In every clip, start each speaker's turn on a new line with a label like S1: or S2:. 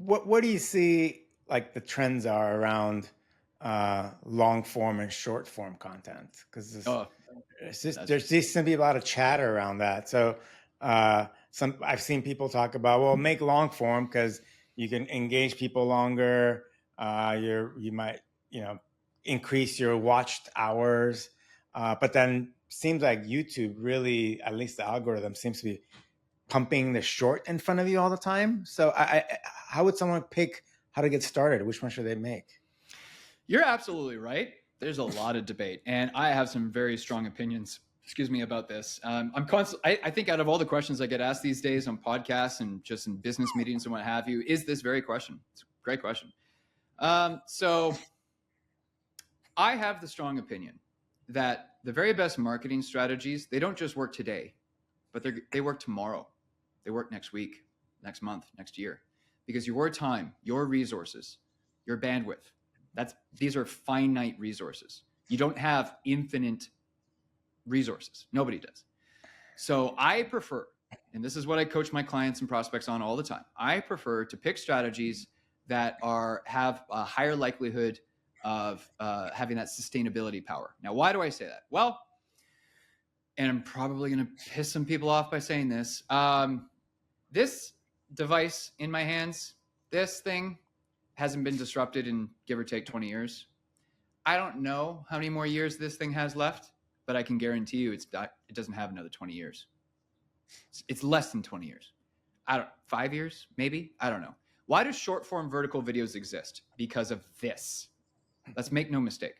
S1: what do you see like the trends are around long form and short form content? Because
S2: Oh,
S1: there seems to be a lot of chatter around that. So I've seen people talk about, well, make long form because you can engage people longer. You might increase your watched hours, but then seems like YouTube really, at least the algorithm seems to be pumping the short in front of you all the time. So how would someone pick how to get started? Which one should they make?
S2: you're absolutely right. There's a lot of debate, and I have some very strong opinions, about this. I think out of all the questions I get asked these days on podcasts and just in business meetings and what have you, is this very question. It's a great question. So I have the strong opinion that the very best marketing strategies, they don't just work today, but they work tomorrow. They work next week, next month, next year, because your time, your resources, your bandwidth, these are finite resources. You don't have infinite resources. Nobody does. So I prefer, and this is what I coach my clients and prospects on all the time, I prefer to pick strategies that have a higher likelihood of having that sustainability power. Now, why do I say that? Well, and I'm probably going to piss some people off by saying this. This device in my hands, this thing hasn't been disrupted in give or take 20 years. I don't know how many more years this thing has left, but I can guarantee you it doesn't have another 20 years. It's less than 20 years. 5 years, maybe? I don't know. Why do short form vertical videos exist? Because of this. Let's make no mistake.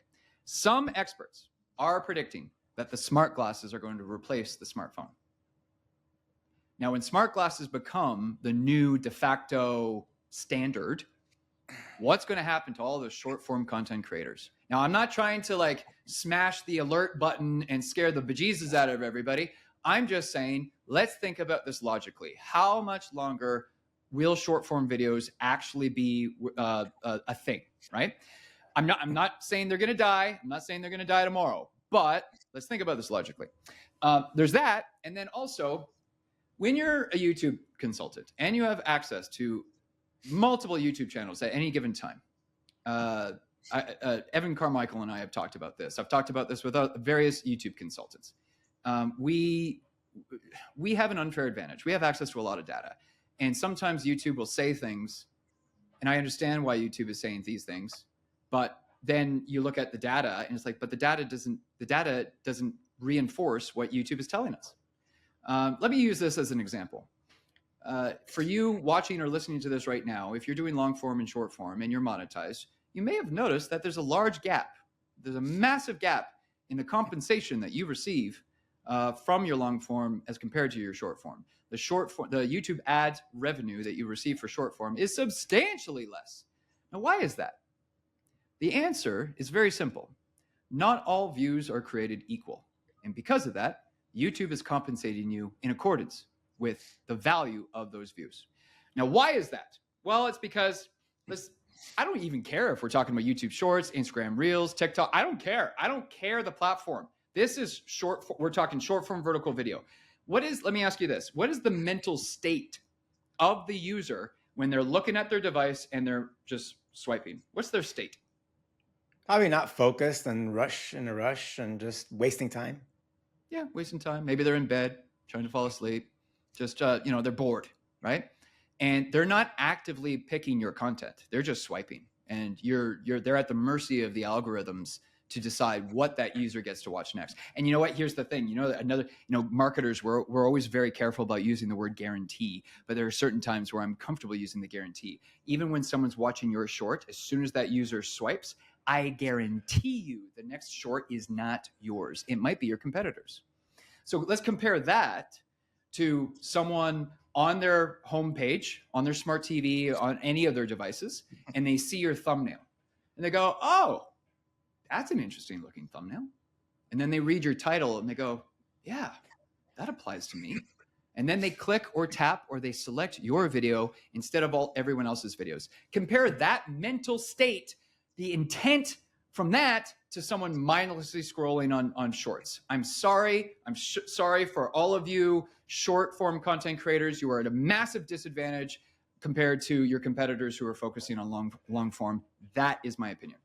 S2: Some experts are predicting that the smart glasses are going to replace the smartphone. Now, when smart glasses become the new de facto standard, what's going to happen to all those short form content creators? Now, I'm not trying to smash the alert button and scare the bejesus out of everybody. I'm just saying, let's think about this logically. How much longer will short form videos actually be a thing, right? I'm not saying they're going to die. I'm not saying they're going to die tomorrow, but let's think about this logically. There's that. And then also, when you're a YouTube consultant and you have access to multiple YouTube channels at any given time, Evan Carmichael and I have talked about this. I've talked about this with various YouTube consultants. We have an unfair advantage. We have access to a lot of data. And sometimes YouTube will say things, and I understand why YouTube is saying these things, but then you look at the data and it's like, but the data doesn't reinforce what YouTube is telling us. Let me use this as an example. For you watching or listening to this right now, if you're doing long form and short form and you're monetized, you may have noticed that there's a large gap. There's a massive gap in the compensation that you receive from your long form as compared to your short form. The YouTube ad revenue that you receive for short form is substantially less. Now, why is that? The answer is very simple. Not all views are created equal. And because of that, YouTube is compensating you in accordance with the value of those views. Now, why is that? Well, it's because I don't even care if we're talking about YouTube Shorts, Instagram Reels, TikTok. I don't care. I don't care the platform. This is we're talking short form vertical video. Let me ask you this. What is the mental state of the user when they're looking at their device and they're just swiping? What's their state?
S1: Probably not focused and in a rush and just wasting time.
S2: Yeah, wasting time. Maybe they're in bed trying to fall asleep. Just, they're bored, right? And they're not actively picking your content. They're just swiping. And they're at the mercy of the algorithms to decide what that user gets to watch next. And you know what? Here's the thing. Marketers, we're always very careful about using the word guarantee, but there are certain times where I'm comfortable using the guarantee. Even when someone's watching your short, as soon as that user swipes, I guarantee you the next short is not yours. It might be your competitor's. So let's compare that to someone on their homepage, on their smart TV, on any of their devices, and they see your thumbnail. And they go, oh, that's an interesting looking thumbnail. And then they read your title and they go, yeah, that applies to me. And then they click or tap or they select your video instead of everyone else's videos. Compare that mental state, the intent from that, to someone mindlessly scrolling on shorts. I'm sorry. I'm sorry for all of you short form content creators. You are at a massive disadvantage compared to your competitors who are focusing on long form. That is my opinion.